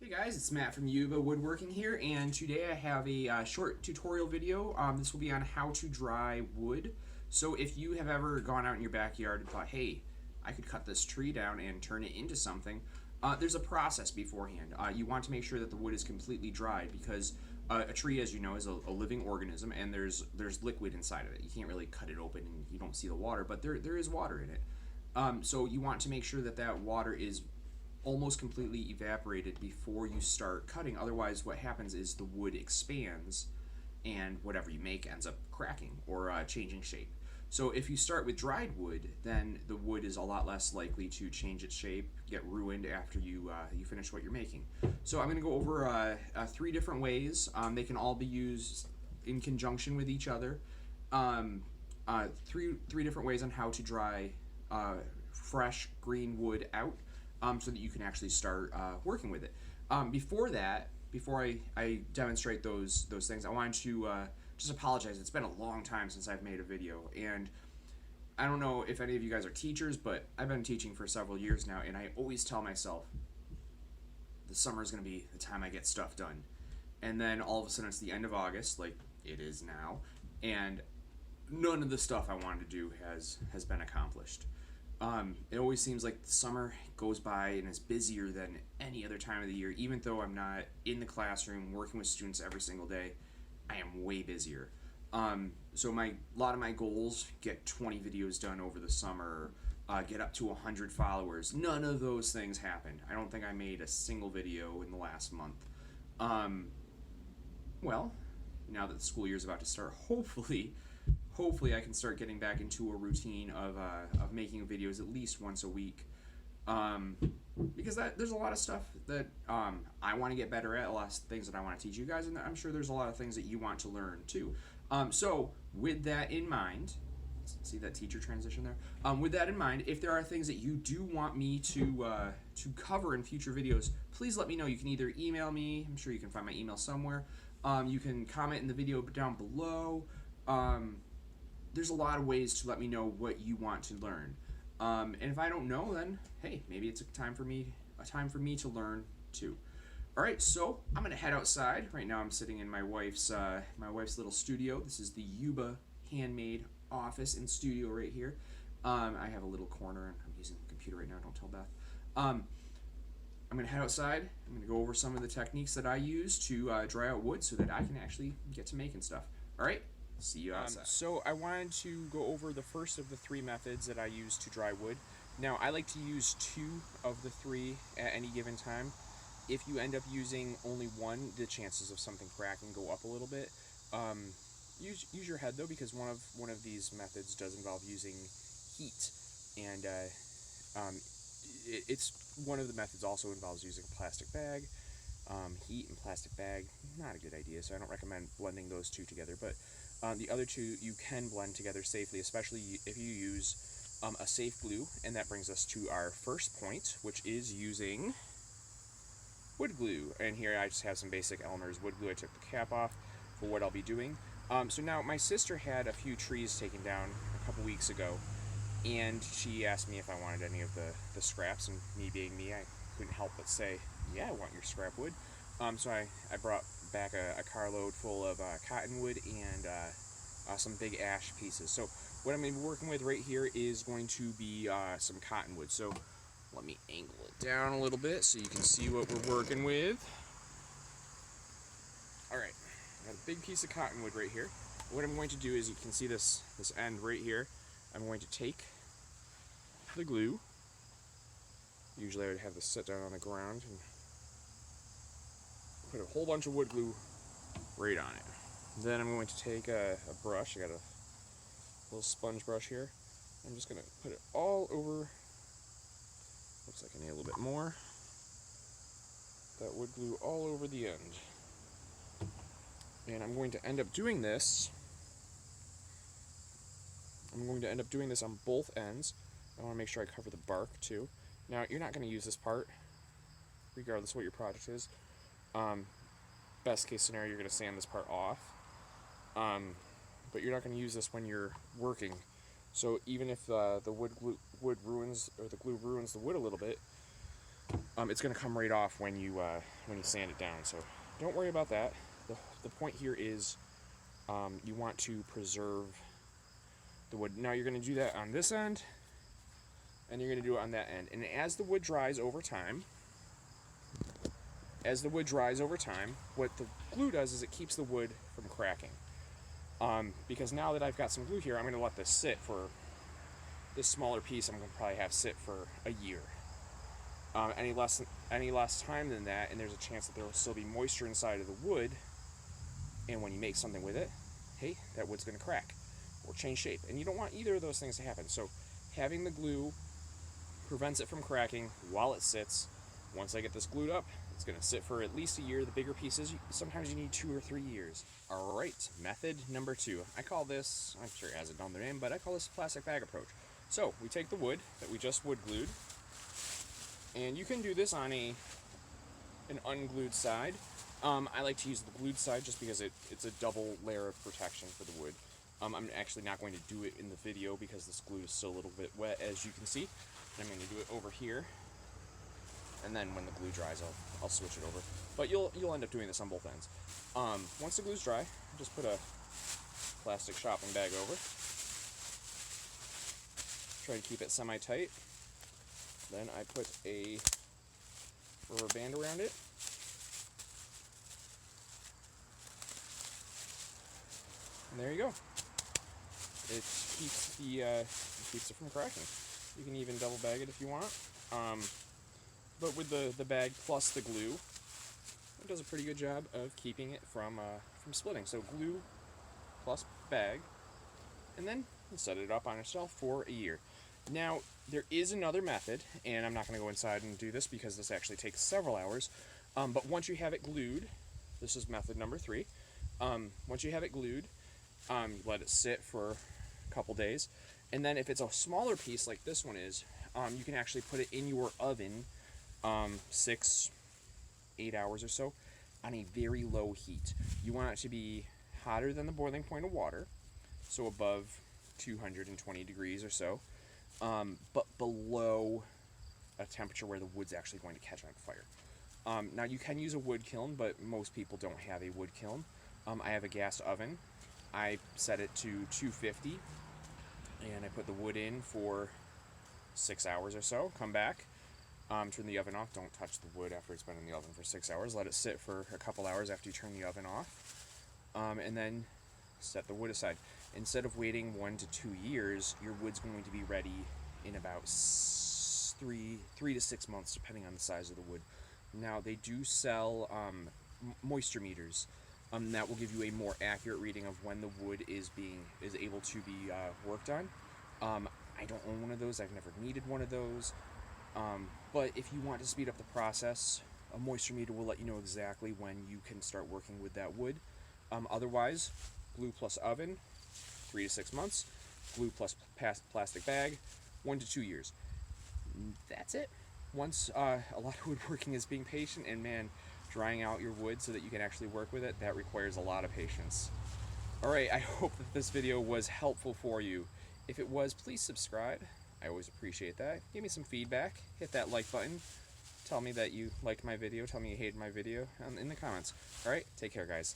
Hey guys, it's Matt from Yuba Woodworking here, and today I have a short tutorial video. This will be on how to dry wood. So if you have ever gone out in your backyard and thought, hey, I could cut this tree down and turn it into something, there's a process beforehand. You want to make sure that the wood is completely dried because a tree, as you know, is a living organism, and there's liquid inside of it. You can't really cut it open and you don't see the water, but there is water in it. So you want to make sure that that water is almost completely evaporated before you start cutting. Otherwise, what happens is the wood expands and whatever you make ends up cracking or changing shape. So if you start with dried wood, then the wood is a lot less likely to change its shape, get ruined after you finish what you're making. So I'm going to go over 3 different ways. They can all be used in conjunction with each other. Three different ways on how to dry fresh green wood out. So that you can actually start working with it. Before I demonstrate those things, I wanted to just apologize. It's been a long time since I've made a video, and I don't know if any of you guys are teachers, but I've been teaching for several years now, and I always tell myself the summer is going to be the time I get stuff done. And then all of a sudden it's the end of August, like it is now, and none of the stuff I wanted to do has been accomplished. It always seems like the summer goes by and is busier than any other time of the year. Even though I'm not in the classroom working with students every single day, I am way busier. So a lot of my goals: get 20 videos done over the summer, get up to 100 followers. None of those things happened. I don't think I made a single video in the last month. Well, now that the school year is about to start, hopefully I can start getting back into a routine of making videos at least once a week, because there's a lot of stuff that I want to get better at, a lot of things that I want to teach you guys, and I'm sure there's a lot of things that you want to learn too. So with that in mind, see that teacher transition there? With that in mind, if there are things that you do want me to cover in future videos, please let me know. You can either email me. I'm sure you can find my email somewhere. You can comment in the video down below. There's a lot of ways to let me know what you want to learn. And if I don't know, then hey, maybe it's a time for me to learn too. All right, so I'm gonna head outside. Right now, I'm sitting in my wife's little studio. This is the Yuba Handmade office and studio right here. I have a little corner, and I'm using the computer right now. Don't tell Beth. I'm gonna head outside. I'm gonna go over some of the techniques that I use to dry out wood, so that I can actually get to making stuff. All right. See you outside. So I wanted to go over the first of the 3 methods that I use to dry wood. Now, I like to use 2 of the 3 at any given time. If you end up using only one, the chances of something cracking go up a little bit. Use your head though, because one of these methods does involve using heat, and it's one of the methods also involves using a plastic bag. Heat and plastic bag, not a good idea, so I don't recommend blending those 2 together, but the other 2 you can blend together safely, especially if you use a safe glue. And that brings us to our first point, which is using wood glue. And here I just have some basic Elmer's wood glue. I took the cap off for what I'll be doing. So now my sister had a few trees taken down a couple weeks ago, and she asked me if I wanted any of the scraps, and me being me, I couldn't help but say, yeah, I want your scrap wood. So I brought back a carload full of cottonwood and some big ash pieces. So what I'm going to be working with right here is going to be some cottonwood. So let me angle it down a little bit so you can see what we're working with. Alright, I got a big piece of cottonwood right here. What I'm going to do is, you can see this end right here. I'm going to take the glue. Usually I would have this set down on the ground and put a whole bunch of wood glue right on it. Then I'm going to take a brush. I got a little sponge brush here. I'm just going to put it all over. Looks like I need a little bit more. That wood glue all over the end. And I'm going to end up doing this. On both ends. I want to make sure I cover the bark too. Now, you're not going to use this part, regardless of what your project is. Best case scenario, you're going to sand this part off. But you're not going to use this when you're working. So even if the glue ruins the wood a little bit, it's going to come right off when you sand it down. So don't worry about that. The point here is you want to preserve the wood. Now you're going to do that on this end, and you're going to do it on that end. And as the wood dries over time, what the glue does is it keeps the wood from cracking. Because now that I've got some glue here, I'm going to let this sit for this smaller piece. I'm going to probably have sit for a year. Any less time than that, and there's a chance that there will still be moisture inside of the wood. And when you make something with it, hey, that wood's going to crack or change shape. And you don't want either of those things to happen. So having the glue prevents it from cracking while it sits. Once I get this glued up, it's going to sit for at least a year. The bigger pieces, sometimes you need 2 or 3 years. All right, method number 2. I call this, I'm sure it has another name, but I call this plastic bag approach. So we take the wood that we just wood glued, and you can do this on an unglued side. I like to use the glued side just because it's a double layer of protection for the wood. I'm actually not going to do it in the video because this glue is still a little bit wet, as you can see. I'm going to do it over here, and then when the glue dries, I'll switch it over. But you'll end up doing this on both ends. Once the glue's dry, just put a plastic shopping bag over. Try to keep it semi-tight. Then I put a rubber band around it. And there you go. It keeps it from cracking. You can even double bag it if you want. But with the bag plus the glue, it does a pretty good job of keeping it from splitting. So glue plus bag, and then set it up on itself for a year. Now, there is another method, and I'm not going to go inside and do this because this actually takes several hours. But once you have it glued, this is method number 3. Once you have it glued, you let it sit for a couple days, and then if it's a smaller piece like this one is, you can actually put it in your oven 6-8 hours or so on a very low heat. You want it to be hotter than the boiling point of water, so above 220 degrees or so, but below a temperature where the wood's actually going to catch on fire. Now you can use a wood kiln, but most people don't have a wood kiln. I have a gas oven. I set it to 250, and I put the wood in for 6 hours or so. Come back, turn the oven off. Don't touch the wood after it's been in the oven for 6 hours. Let it sit for a couple hours after you turn the oven off, and then set the wood aside. Instead of waiting 1 to 2 years, your wood's going to be ready in about 3 to 6 months, depending on the size of the wood. Now, they do sell moisture meters. That will give you a more accurate reading of when the wood is able to be worked on. I don't own one of those. I've never needed one of those. But if you want to speed up the process, a moisture meter will let you know exactly when you can start working with that wood. Otherwise, glue plus oven, 3 to 6 months. Glue plus plastic bag, 1 to 2 years. That's it. Once a lot of woodworking is being patient, and man, drying out your wood so that you can actually work with it, that requires a lot of patience. Alright, I hope that this video was helpful for you. If it was, please subscribe. I always appreciate that. Give me some feedback. Hit that like button. Tell me that you liked my video. Tell me you hated my video in the comments. Alright, take care, guys.